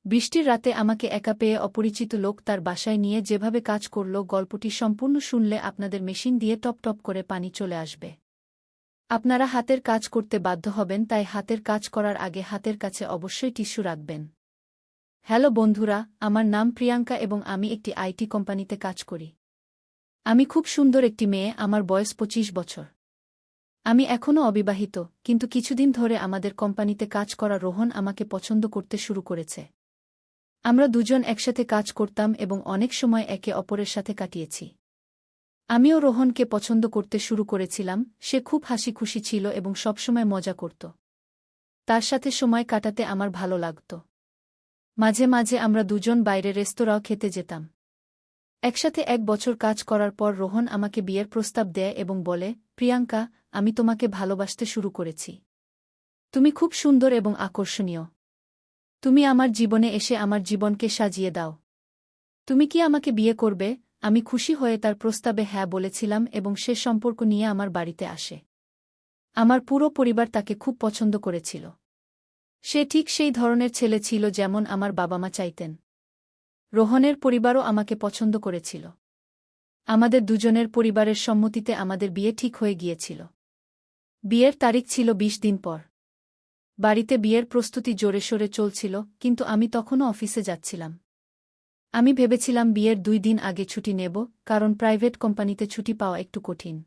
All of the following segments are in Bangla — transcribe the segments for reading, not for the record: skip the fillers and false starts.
বৃষ্টির রাতে আমাকে একা পেয়ে অপরিচিত লোক তার বাসায় নিয়ে যেভাবে কাজ করল, গল্পটি সম্পূর্ণ শুনলে আপনাদের মেশিন দিয়ে টপ টপ করে পানি চলে আসবে। আপনারা হাতের কাজ করতে বাধ্য হবেন, তাই হাতের কাজ করার আগে হাতের কাছে অবশ্যই টিস্যু রাখবেন। হ্যালো বন্ধুরা, আমার নাম প্রিয়াঙ্কা এবং আমি একটি আইটি কোম্পানিতে কাজ করি। আমি খুব সুন্দর একটি মেয়ে, আমার বয়স 25 বছর। আমি এখনও অবিবাহিত, কিন্তু কিছুদিন ধরে আমাদের কোম্পানিতে কাজ করা রোহন আমাকে পছন্দ করতে শুরু করেছে। আমরা দুজন একসাথে কাজ করতাম এবং অনেক সময় একে অপরের সাথে কাটিয়েছি। আমিও রোহনকে পছন্দ করতে শুরু করেছিলাম। সে খুব হাসি খুশি ছিল এবং সবসময় মজা করত। তার সাথে সময় কাটাতে আমার ভালো লাগত। মাঝে মাঝে আমরা দুজন বাইরে রেস্তোরাঁও খেতে যেতাম। একসাথে 1 বছর কাজ করার পর রোহন আমাকে বিয়ের প্রস্তাব দেয় এবং বলে, প্রিয়াঙ্কা, আমি তোমাকে ভালোবাসতে শুরু করেছি। তুমি খুব সুন্দর এবং আকর্ষণীয়। তুমি আমার জীবনে এসে আমার জীবনকে সাজিয়ে দাও। তুমি কি আমাকে বিয়ে করবে? আমি খুশি হয়ে তার প্রস্তাবে হ্যাঁ বলেছিলাম এবং সে সম্পর্ক নিয়ে আমার বাড়িতে আসে। আমার পুরো পরিবার তাকে খুব পছন্দ করেছিল। সে ঠিক সেই ধরনের ছেলে ছিল যেমন আমার বাবা মা চাইতেন। রোহনের পরিবারও আমাকে পছন্দ করেছিল। আমাদের দুজনের পরিবারের সম্মতিতে আমাদের বিয়ে ঠিক হয়ে গিয়েছিল। বিয়ের তারিখ ছিল 20 দিন পর। বাড়িতে বিয়ের প্রস্তুতি জোরে সোরে চলছিল, কিন্তু আমি তখনও অফিসে যাচ্ছিলাম। আমি ভেবেছিলাম বিয়ের 2 দিন আগে ছুটি নেব, কারণ প্রাইভেট কোম্পানিতে ছুটি পাওয়া একটু কঠিন।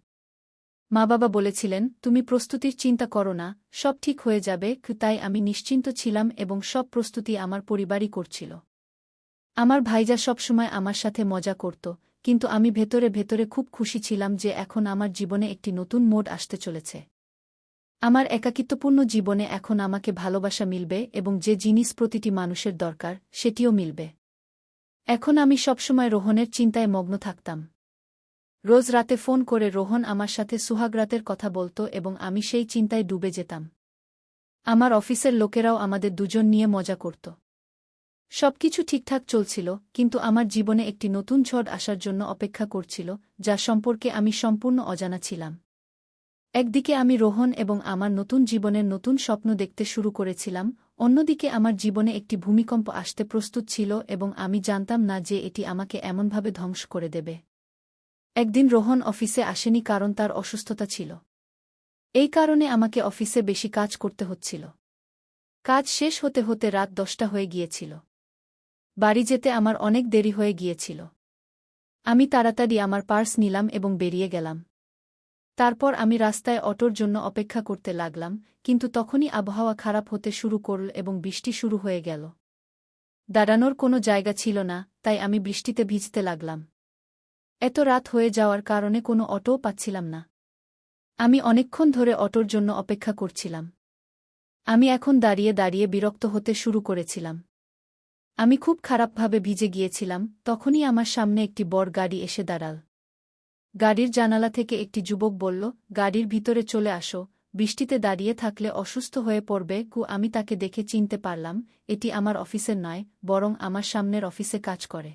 মা বাবা বলেছিলেন, তুমি প্রস্তুতির চিন্তা করো না, সব ঠিক হয়ে যাবে। তাই আমি নিশ্চিন্ত ছিলাম এবং সব প্রস্তুতি আমার পরিবারই করছিল। আমার ভাইজা সবসময় আমার সাথে মজা করত, কিন্তু আমি ভেতরে ভেতরে খুব খুশি ছিলাম যে এখন আমার জীবনে একটি নতুন মোড় আসতে চলেছে। আমার একাকিত্বপূর্ণ জীবনে এখন আমাকে ভালোবাসা মিলবে এবং যে জিনিস প্রতিটি মানুষের দরকার, সেটিও মিলবে। এখন আমি সবসময় রোহনের চিন্তায় মগ্ন থাকতাম। রোজ রাতে ফোন করে রোহন আমার সাথে সুহাগরাতের কথা বলত এবং আমি সেই চিন্তায় ডুবে যেতাম। আমার অফিসের লোকেরাও আমাদের দুজন নিয়ে মজা করত। সবকিছু ঠিকঠাক চলছিল, কিন্তু আমার জীবনে একটি নতুন ঝড় আসার জন্য অপেক্ষা করছিল, যা সম্পর্কে আমি সম্পূর্ণ অজানা ছিলাম। একদিকে আমি রোহন এবং আমার নতুন জীবনের নতুন স্বপ্ন দেখতে শুরু করেছিলাম, অন্যদিকে আমার জীবনে একটি ভূমিকম্প আসতে প্রস্তুত ছিল এবং আমি জানতাম না যে এটি আমাকে এমনভাবে ধ্বংস করে দেবে। একদিন রোহন অফিসে আসেনি কারণ তার অসুস্থতা ছিল। এই কারণে আমাকে অফিসে বেশি কাজ করতে হচ্ছিল। কাজ শেষ হতে হতে রাত 10টা হয়ে গিয়েছিল। বাড়ি যেতে আমার অনেক দেরি হয়ে গিয়েছিল। আমি তাড়াতাড়ি আমার পার্স নিলাম এবং বেরিয়ে গেলাম। তারপর আমি রাস্তায় অটোর জন্য অপেক্ষা করতে লাগলাম, কিন্তু তখনই আবহাওয়া খারাপ হতে শুরু করল এবং বৃষ্টি শুরু হয়ে গেল। দাঁড়ানোর কোনো জায়গা ছিল না, তাই আমি বৃষ্টিতে ভিজতে লাগলাম। এত রাত হয়ে যাওয়ার কারণে কোনো অটোও পাচ্ছিলাম না। আমি অনেকক্ষণ ধরে অটোর জন্য অপেক্ষা করছিলাম। আমি এখন দাঁড়িয়ে দাঁড়িয়ে বিরক্ত হতে শুরু করেছিলাম। আমি খুব খারাপভাবে ভিজে গিয়েছিলাম। তখনই আমার সামনে একটি বড় গাড়ি এসে দাঁড়াল। গাড়ির জানালা থেকে একটি যুবক বলল, গাড়ির ভিতরে চলে আসো, বৃষ্টিতে দাঁড়িয়ে থাকলে অসুস্থ হয়ে পড়বে। আমি তাকে দেখে চিনতে পারলাম, এটি আমার অফিসের নয়, বরং আমার সামনের অফিসে কাজ করে।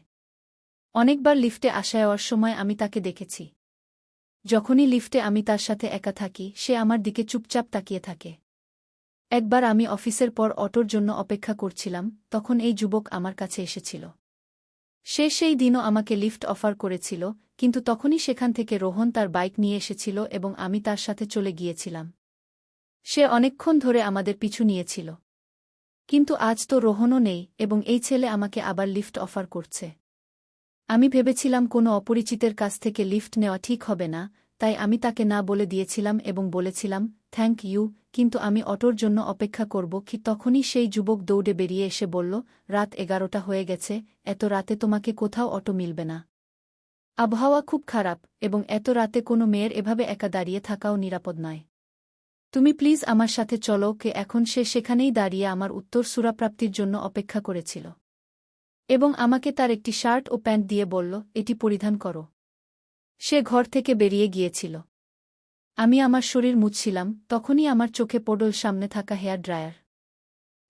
অনেকবার লিফটে আসা যাওয়ার সময় আমি তাকে দেখেছি। যখনই লিফটে আমি তার সাথে একা থাকি, সে আমার দিকে চুপচাপ তাকিয়ে থাকে। একবার আমি অফিসের পর অটোর জন্য অপেক্ষা করছিলাম, তখন এই যুবক আমার কাছে এসেছিল। সে সেই দিনও আমাকে লিফট অফার করেছিল, কিন্তু তখনই সেখান থেকে রোহন তার বাইক নিয়ে এসেছিল এবং আমি তার সাথে চলে গিয়েছিলাম। সে অনেকক্ষণ ধরে আমাদের পিছু নিয়েছিল। কিন্তু আজ তো রোহনও নেই এবং এই ছেলে আমাকে আবার লিফট অফার করছে। আমি ভেবেছিলাম কোনো অপরিচিতের কাছ থেকে লিফট নেওয়া ঠিক হবে না, তাই আমি তাকে না বলে দিয়েছিলাম এবং বলেছিলাম, থ্যাংক ইউ, কিন্তু আমি অটোর জন্য অপেক্ষা করব। তখনই সেই যুবক দৌড়ে বেরিয়ে এসে বলল, রাত 11টা হয়ে গেছে, এত রাতে তোমাকে কোথাও অটো মিলবে না। আবহাওয়া খুব খারাপ এবং এত রাতে কোনো মেয়ের এভাবে একা দাঁড়িয়ে থাকাও নিরাপদ নয়। তুমি প্লিজ আমার সাথে চলো। এখন সে সেখানেই দাঁড়িয়ে আমার উত্তর সুরাপ্রাপ্তির জন্য অপেক্ষা করেছিল এবং আমাকে তার একটি শার্ট ও প্যান্ট দিয়ে বলল, এটি পরিধান করো। সে ঘর থেকে বেরিয়ে গিয়েছিল। আমি আমার শরীর মুছছিলাম, তখনই আমার চোখে পড়ল সামনে থাকা হেয়ার ড্রায়ার।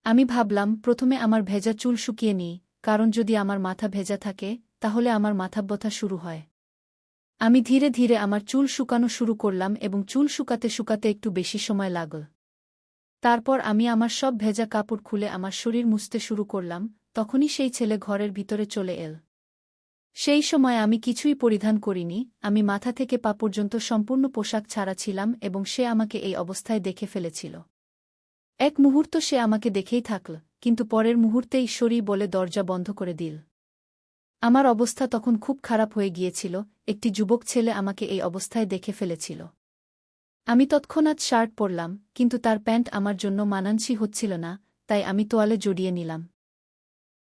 আমি ভাবলাম, প্রথমে আমার ভেজা চুল শুকিয়ে নিই, কারণ যদি আমার মাথা ভেজা থাকে তাহলে আমার মাথা ব্যথা শুরু হয়। আমি ধীরে ধীরে আমার চুল শুকানো শুরু করলাম এবং চুল শুকাতে শুকাতে একটু বেশি সময় লাগল। তারপর আমি আমার সব ভেজা কাপড় খুলে আমার শরীর মুছতে শুরু করলাম, তখনই সেই ছেলে ঘরের ভিতরে চলে এল। সেই সময় আমি কিছুই পরিধান করিনি, আমি মাথা থেকে পা পর্যন্ত সম্পূর্ণ পোশাক ছাড়া ছিলাম এবং সে আমাকে এই অবস্থায় দেখে ফেলেছিল। এক মুহূর্ত সে আমাকে দেখেই থাকল, কিন্তু পরের মুহূর্তেই সরি বলে দরজা বন্ধ করে দিল। আমার অবস্থা তখন খুব খারাপ হয়ে গিয়েছিল, একটি যুবক ছেলে আমাকে এই অবস্থায় দেখে ফেলেছিল। আমি তৎক্ষণাৎ শার্ট পরলাম, কিন্তু তার প্যান্ট আমার জন্য মানানসই হচ্ছিল না, তাই আমি তোয়ালে জড়িয়ে নিলাম।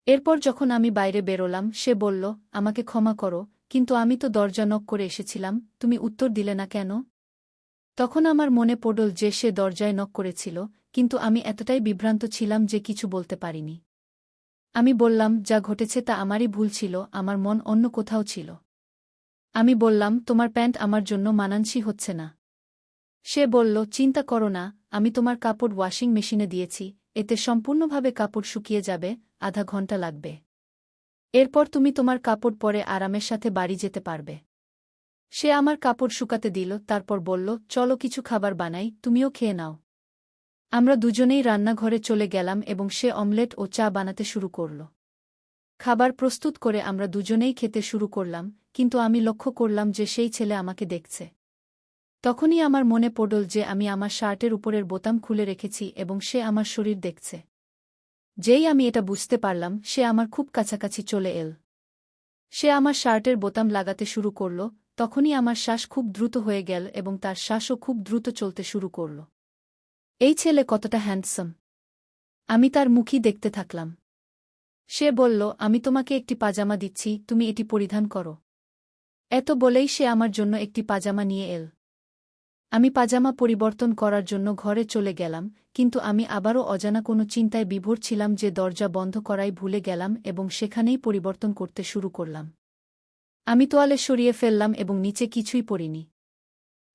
এরপর যখন আমি বাইরে বেরোলাম সে বলল, আমাকে ক্ষমা করো, কিন্তু আমি তো দরজা নক করে এসেছিলাম, তুমি উত্তর দিলে না কেন? তখন আমার মনে পড়ল যে সে দরজায় নক করেছিল, কিন্তু আমি এতটাই বিভ্রান্ত ছিলাম যে কিছু বলতে পারিনি। আমি বললাম, যা ঘটেছে তা আমারই ভুল ছিল, আমার মন অন্য কোথাও ছিল। আমি বললাম, তোমার প্যান্ট আমার জন্য মানানসই হচ্ছে না। সে বলল, চিন্তা করো না, আমি তোমার কাপড় ওয়াশিং মেশিনে দিয়েছি, এতে সম্পূর্ণভাবে কাপড় শুকিয়ে যাবে, আধা ঘন্টা লাগবে। এরপর তুমি তোমার কাপড় পরে আরামের সাথে বাড়ি যেতে পারবে। সে আমার কাপড় শুকাতে দিল, তারপর বলল, চলো কিছু খাবার বানাই, তুমিও খেয়ে নাও। আমরা দুজনেই রান্নাঘরে চলে গেলাম এবং সে অমলেট ও চা বানাতে শুরু করল। খাবার প্রস্তুত করে আমরা দুজনেই খেতে শুরু করলাম, কিন্তু আমি লক্ষ্য করলাম যে সেই ছেলে আমাকে দেখছে। তখনই আমার মনে পড়ল যে আমি আমার শার্টের উপরের বোতাম খুলে রেখেছি এবং সে আমার শরীর দেখছে। যেই আমি এটা বুঝতে পারলাম সে আমার খুব কাছাকাছি চলে এল। সে আমার শার্টের বোতাম লাগাতে শুরু করল, তখনই আমার শ্বাস খুব দ্রুত হয়ে গেল এবং তার শ্বাসও খুব দ্রুত চলতে শুরু করল। এই ছেলে কতটা হ্যান্ডসাম! আমি তার মুখই দেখতে থাকলাম। সে বলল, আমি তোমাকে একটি পাজামা দিচ্ছি, তুমি এটি পরিধান করো। এত বলেই সে আমার জন্য একটি পাজামা নিয়ে এল। আমি পাজামা পরিবর্তন করার জন্য ঘরে চলে গেলাম, কিন্তু আমি আবারও অজানা কোনো চিন্তায় বিভোর ছিলাম যে দরজা বন্ধ করাই ভুলে গেলাম এবং সেখানেই পরিবর্তন করতে শুরু করলাম। আমি তোয়ালে সরিয়ে ফেললাম এবং নিচে কিছুই পরিনি।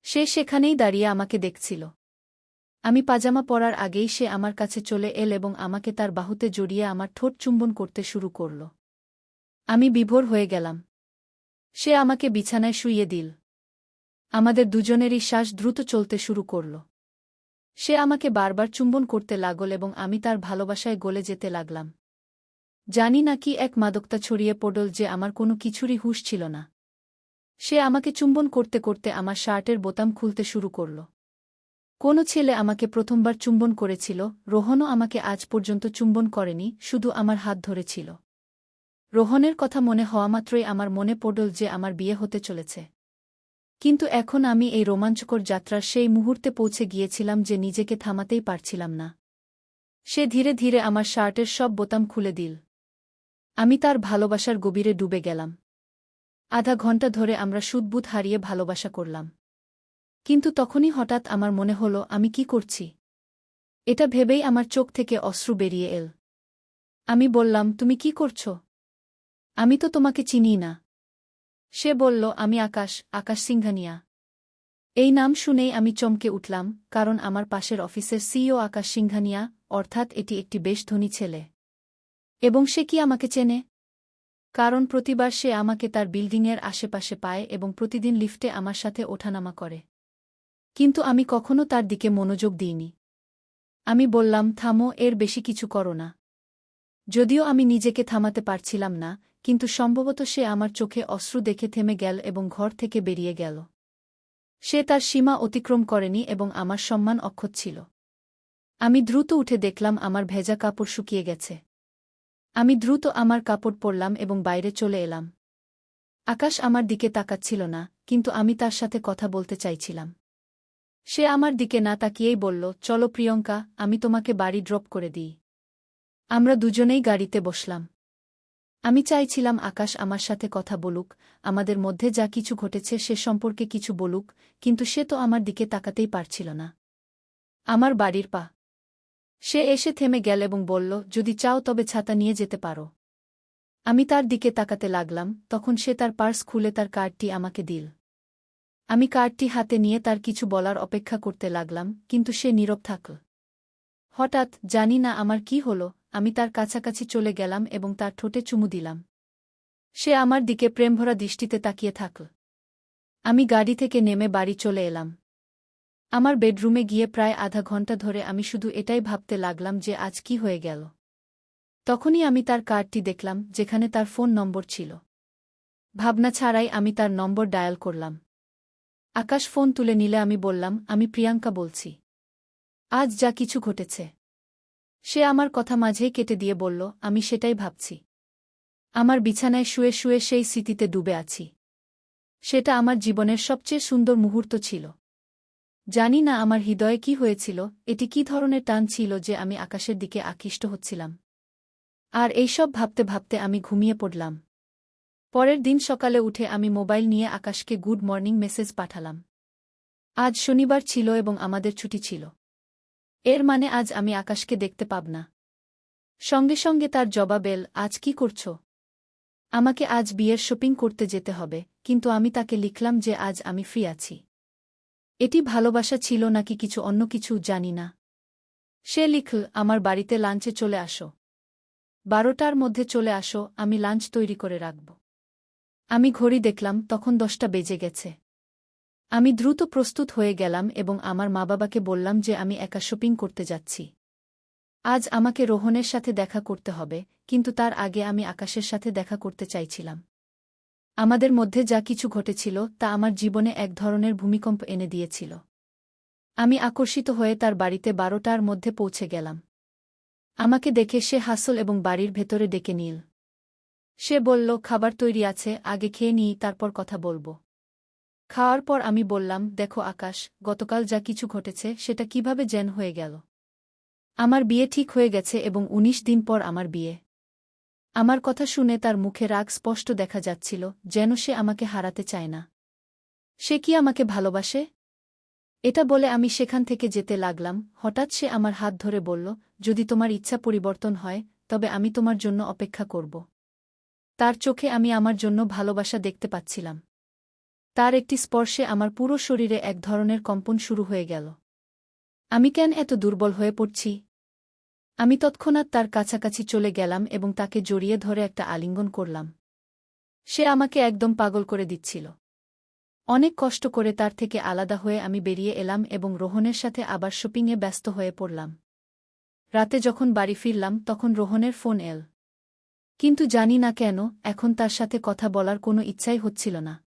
সে সেখানেই দাঁড়িয়ে আমাকে দেখছিল। আমি পাজামা পরার আগেই সে আমার কাছে চলে এল এবং আমাকে তার বাহুতে জড়িয়ে আমার ঠোঁট চুম্বন করতে শুরু করল। আমি বিভোর হয়ে গেলাম। সে আমাকে বিছানায় শুইয়ে দিল। আমাদের দুজনেরই শ্বাস দ্রুত চলতে শুরু করল। সে আমাকে বারবার চুম্বন করতে লাগল এবং আমি তার ভালোবাসায় গলে যেতে লাগলাম। জানি না কি এক মাদকতা ছড়িয়ে পড়ল যে আমার কোনো কিছুরই হুঁশ ছিল না। সে আমাকে চুম্বন করতে করতে আমার শার্টের বোতাম খুলতে শুরু করল। কোনো ছেলে আমাকে প্রথমবার চুম্বন করেছিল, রোহনও আমাকে আজ পর্যন্ত চুম্বন করেনি, শুধু আমার হাত ধরেছিল। রোহনের কথা মনে হওয়া মাত্রই আমার মনে পড়ল যে আমার বিয়ে হতে চলেছে। কিন্তু এখন আমি এই রোমাঞ্চকর যাত্রার সেই মুহূর্তে পৌঁছে গিয়েছিলাম যে নিজেকে থামাতেই পারছিলাম না। সে ধীরে ধীরে আমার শার্টের সব বোতাম খুলে দিল। আমি তার ভালোবাসার গভীরে ডুবে গেলাম। আধা ঘন্টা ধরে আমরা সুদবুদ হারিয়ে ভালোবাসা করলাম। কিন্তু তখনই হঠাৎ আমার মনে হল, আমি কি করছি? এটা ভেবেই আমার চোখ থেকে অশ্রু বেরিয়ে এল। আমি বললাম, তুমি কি করছ? আমি তো তোমাকে চিনি না। সে বলল, আমি আকাশ, আকাশ সিংঘানিয়া। এই নাম শুনেই আমি চমকে উঠলাম, কারণ আমার পাশের অফিসের সিইও আকাশ সিংঘানিয়া, অর্থাৎ এটি একটি বেশ ধনী ছেলে। এবং সে কি আমাকে চেনে? কারণ প্রতিবার সে আমাকে তার বিল্ডিংয়ের আশেপাশে পায় এবং প্রতিদিন লিফটে আমার সাথে ওঠানামা করে। কিন্তু আমি কখনো তার দিকে মনোযোগ দিইনি। আমি বললাম, থামো, এর বেশি কিছু করো না। যদিও আমি নিজেকে থামাতে পারছিলাম না, কিন্তু সম্ভবত সে আমার চোখে অশ্রু দেখে থেমে গেল এবং ঘর থেকে বেরিয়ে গেল। সে তার সীমা অতিক্রম করেনি এবং আমার সম্মান অক্ষত ছিল। আমি দ্রুত উঠে দেখলাম আমার ভেজা কাপড় শুকিয়ে গেছে। আমি দ্রুত আমার কাপড় পরলাম এবং বাইরে চলে এলাম। আকাশ আমার দিকে তাকাচ্ছিল না, কিন্তু আমি তার সাথে কথা বলতে চাইছিলাম। সে আমার দিকে না তাকিয়েই বলল, চলো প্রিয়ঙ্কা, আমি তোমাকে বাড়ি ড্রপ করে দিই। আমরা দুজনেই গাড়িতে বসলাম। আমি চাইছিলাম আকাশ আমার সাথে কথা বলুক, আমাদের মধ্যে যা কিছু ঘটেছে সে সম্পর্কে কিছু বলুক, কিন্তু সে তো আমার দিকে তাকাতেই পারছিল না। আমার বাড়ির পা। সে এসে থেমে গেল এবং বলল, যদি চাও তবে ছাতা নিয়ে যেতে পারো। আমি তার দিকে তাকাতে লাগলাম, তখন সে তার পার্স খুলে তার কার্ডটি আমাকে দিল। আমি কার্ডটি হাতে নিয়ে তার কিছু বলার অপেক্ষা করতে লাগলাম, কিন্তু সে নীরব থাকল। হঠাৎ, জানি না আমার কি হল, আমি তার কাছাকাছি চলে গেলাম এবং তার ঠোঁটে চুমু দিলাম। সে আমার দিকে প্রেমভরা দৃষ্টিতে তাকিয়ে থাকল। আমি গাড়ি থেকে নেমে বাড়ি চলে এলাম। আমার বেডরুমে গিয়ে প্রায় আধা ঘন্টা ধরে আমি শুধু এটাই ভাবতে লাগলাম যে আজ কি হয়ে গেল। তখনই আমি তার কার্ডটি দেখলাম, যেখানে তার ফোন নম্বর ছিল। ভাবনা ছাড়াই আমি তার নম্বর ডায়াল করলাম। আকাশ ফোন তুলে নিলে আমি বললাম, আমি প্রিয়াঙ্কা বলছি। আজ যা কিছু ঘটেছে। সে আমার কথা মাঝেই কেটে দিয়ে বলল, আমি সেটাই ভাবছি। আমার বিছানায় শুয়ে শুয়ে সেই স্মৃতিতে ডুবে আছি। সেটা আমার জীবনের সবচেয়ে সুন্দর মুহূর্ত ছিল। জানি না আমার হৃদয়ে কি হয়েছিল, এটি কি ধরনের টান ছিল যে আমি আকাশের দিকে আকৃষ্ট হচ্ছিলাম। আর এইসব ভাবতে ভাবতে আমি ঘুমিয়ে পড়লাম। পরের দিন সকালে উঠে আমি মোবাইল নিয়ে আকাশকে গুড মর্নিং মেসেজ পাঠালাম। আজ শনিবার ছিল এবং আমাদের ছুটি ছিল। এর মানে আজ আমি আকাশকে দেখতে পাব না। সঙ্গে সঙ্গে তার জবাব এল, আজ কি করছ? আমাকে আজ বিয়ের শপিং করতে যেতে হবে, কিন্তু আমি তাকে লিখলাম যে আজ আমি ফ্রি আছি। এটি ভালোবাসা ছিল নাকি কিছু অন্য কিছু জানি না। সে লিখল, আমার বাড়িতে লাঞ্চে চলে আসো। 12টার মধ্যে চলে আসো, আমি লাঞ্চ তৈরি করে রাখব। আমি ঘড়ি দেখলাম, তখন 10টা বেজে গেছে। আমি দ্রুত প্রস্তুত হয়ে গেলাম এবং আমার মা-বাবাকে বললাম যে আমি একা শপিং করতে যাচ্ছি। আজ আমাকে রোহনের সাথে দেখা করতে হবে, কিন্তু তার আগে আমি আকাশের সাথে দেখা করতে চাইছিলাম। আমাদের মধ্যে যা কিছু ঘটেছিল তা আমার জীবনে এক ধরনের ভূমিকম্প এনে দিয়েছিল। আমি আকর্ষিত হয়ে তার বাড়িতে 12টার মধ্যে পৌঁছে গেলাম। আমাকে দেখে সে হাসল এবং বাড়ির ভেতরে ডেকে নিল। সে বলল, খাবার তৈরি আছে, আগে খেয়ে নিই, তারপর কথা বলব। খাওয়ার পর আমি বললাম, দেখো আকাশ, গতকাল যা কিছু ঘটেছে সেটা কিভাবে যেন হয়ে গেল। আমার বিয়ে ঠিক হয়ে গেছে এবং 19 দিন পর আমার বিয়ে। আমার কথা শুনে তার মুখে রাগ স্পষ্ট দেখা যাচ্ছিল, যেন সে আমাকে হারাতে চায় না। সে কি আমাকে ভালোবাসে? এটা বলে আমি সেখান থেকে যেতে লাগলাম। হঠাৎ সে আমার হাত ধরে বলল, যদি তোমার ইচ্ছা পরিবর্তন হয়, তবে আমি তোমার জন্য অপেক্ষা করব। তার চোখে আমি আমার জন্য ভালোবাসা দেখতে পাচ্ছিলাম। তার একটি স্পর্শে আমার পুরো শরীরে এক ধরনের কম্পন শুরু হয়ে গেল। আমি কেন এত দুর্বল হয়ে পড়ছি? আমি তৎক্ষণাৎ তার কাছাকাছি চলে গেলাম এবং তাকে জড়িয়ে ধরে একটা আলিঙ্গন করলাম। সে আমাকে একদম পাগল করে দিচ্ছিল। অনেক কষ্ট করে তার থেকে আলাদা হয়ে আমি বেরিয়ে এলাম এবং রোহনের সাথে আবার শপিংয়ে ব্যস্ত হয়ে পড়লাম। রাতে যখন বাড়ি ফিরলাম তখন রোহনের ফোন এল। কিন্তু জানি না কেন, এখন তার সাথে কথা বলার কোনো ইচ্ছাই হচ্ছিল না।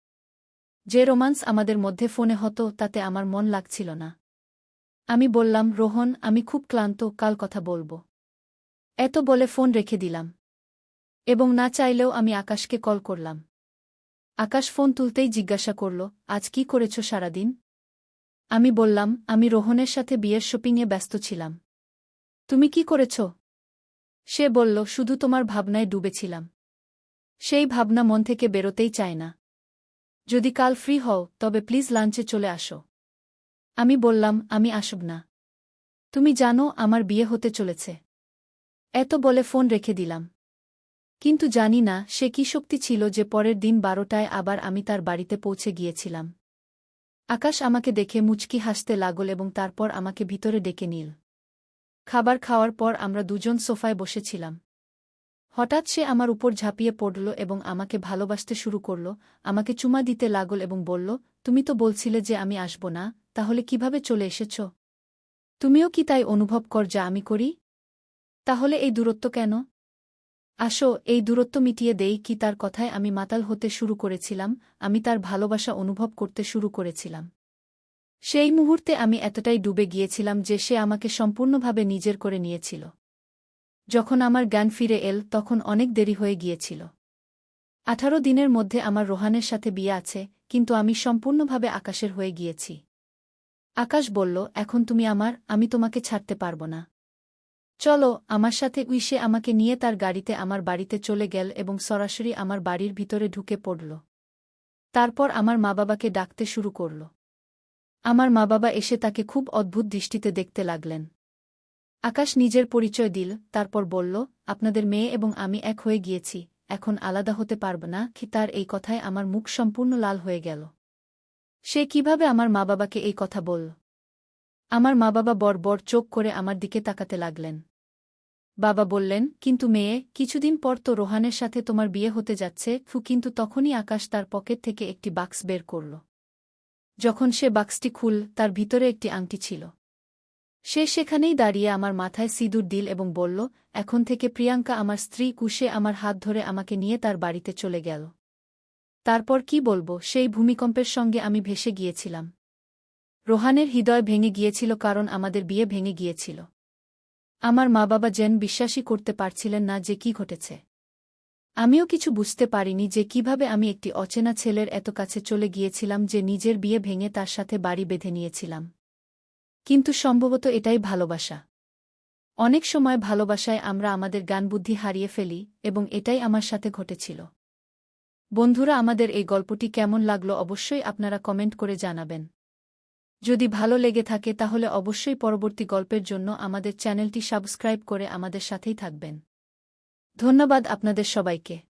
যে রোমান্স আমাদের মধ্যে ফোনে হতো তাতে আমার মন লাগছিল না। আমি বললাম, রোহন, আমি খুব ক্লান্ত, কাল কথা বলব। এত বলে ফোন রেখে দিলাম। এবং না চাইলেও আমি আকাশকে কল করলাম। আকাশ ফোন তুলতেই জিজ্ঞাসা করল, আজ কি করেছ সারাদিন? আমি বললাম, আমি রোহনের সাথে বিয়ের শপিংয়ে ব্যস্ত ছিলাম। তুমি কি করেছ? সে বলল, শুধু তোমার ভাবনায় ডুবেছিলাম। সেই ভাবনা মন থেকে বেরোতেই চায় না। যদি কাল ফ্রি হও তবে প্লিজ লাঞ্চে চলে আসো। আমি বললাম, আমি আসব না। তুমি জানো আমার বিয়ে হতে চলেছে। এত বলে ফোন রেখে দিলাম। কিন্তু জানি না সে কি শক্তি ছিল যে পরের দিন 12টায় আবার আমি তার বাড়িতে পৌঁছে গিয়েছিলাম। আকাশ আমাকে দেখে মুচকি হাসতে লাগল এবং তারপর আমাকে ভিতরে ডেকে নিল। খাবার খাওয়ার পর আমরা দুজন সোফায় বসেছিলাম। হঠাৎ সে আমার উপর ঝাঁপিয়ে পড়ল এবং আমাকে ভালোবাসতে শুরু করল, আমাকে চুমা দিতে লাগল এবং বলল, তুমি তো বলছিলে যে আমি আসব না, তাহলে কিভাবে চলে এসেছ? তুমিও কি তাই অনুভব কর যা আমি করি? তাহলে এই দূরত্ব কেন? আসো, এই দূরত্ব মিটিয়ে দেই কি? তার কথায় আমি মাতাল হতে শুরু করেছিলাম, আমি তার ভালোবাসা অনুভব করতে শুরু করেছিলাম। সেই মুহূর্তে আমি এতটাই ডুবে গিয়েছিলাম যে সে আমাকে সম্পূর্ণভাবে নিজের করে নিয়েছিল। যখন আমার জ্ঞান ফিরে এল তখন অনেক দেরি হয়ে গিয়েছিল। 18 দিনের মধ্যে আমার রোহানের সাথে বিয়ে আছে, কিন্তু আমি সম্পূর্ণভাবে আকাশের হয়ে গিয়েছি। আকাশ বলল, এখন তুমি আমার, আমি তোমাকে ছাড়তে পারব না। চলো আমার সাথে। সে আমাকে নিয়ে তার গাড়িতে আমার বাড়িতে চলে গেল এবং সরাসরি আমার বাড়ির ভিতরে ঢুকে পড়ল। তারপর আমার মা-বাবাকে ডাকতে শুরু করল। আমার মা-বাবা এসে তাকে খুব অদ্ভুত দৃষ্টিতে দেখতে লাগলেন। আকাশ নিজের পরিচয় দিল, তারপর বলল, আপনাদের মেয়ে এবং আমি এক হয়ে গিয়েছি, এখন আলাদা হতে পারব না। কি? তার এই কথায় আমার মুখ সম্পূর্ণ লাল হয়ে গেল। সে কিভাবে আমার মা-বাবাকে এই কথা বলল? আমার মা-বাবা বড় চোখ করে আমার দিকে তাকাতে লাগলেন। বাবা বললেন, কিন্তু মেয়ে, কিছুদিন পর তো রোহানের সাথে তোমার বিয়ে হতে যাচ্ছে। কিন্তু তখনই আকাশ তার পকেট থেকে একটি বাক্স বের করল। যখন সে বাক্সটি খুল, তার ভিতরে একটি আংটি ছিল। সে সেখানেই দাঁড়িয়ে আমার মাথায় সিঁদুর দিল এবং বলল, এখন থেকে প্রিয়াঙ্কা আমার স্ত্রী। কুশে আমার হাত ধরে আমাকে নিয়ে তার বাড়িতে চলে গেল। তারপর কি বলবো, সেই ভূমিকম্পের সঙ্গে আমি ভেসে গিয়েছিলাম। রোহানের হৃদয় ভেঙে গিয়েছিল, কারণ আমাদের বিয়ে ভেঙে গিয়েছিল। আমার মা-বাবা যেন বিশ্বাসই করতে পারছিলেন না যে কি ঘটেছে। আমিও কিছু বুঝতে পারিনি যে কিভাবে আমি একটি অচেনা ছেলের এত কাছে চলে গিয়েছিলাম, যে নিজের বিয়ে ভেঙে তার সাথে বাড়ি বেঁধে নিয়েছিলাম। কিন্তু সম্ভবত এটাই ভালোবাসা। অনেক সময় ভালোবাসায় আমরা আমাদের জ্ঞানবুদ্ধি হারিয়ে ফেলি, এবং এটাই আমার সাথে ঘটেছিল। বন্ধুরা, আমাদের এই গল্পটি কেমন লাগলো অবশ্যই আপনারা কমেন্ট করে জানাবেন। যদি ভালো লেগে থাকে তাহলে অবশ্যই পরবর্তী গল্পের জন্য আমাদের চ্যানেলটি সাবস্ক্রাইব করে আমাদের সাথেই থাকবেন। ধন্যবাদ আপনাদের সবাইকে।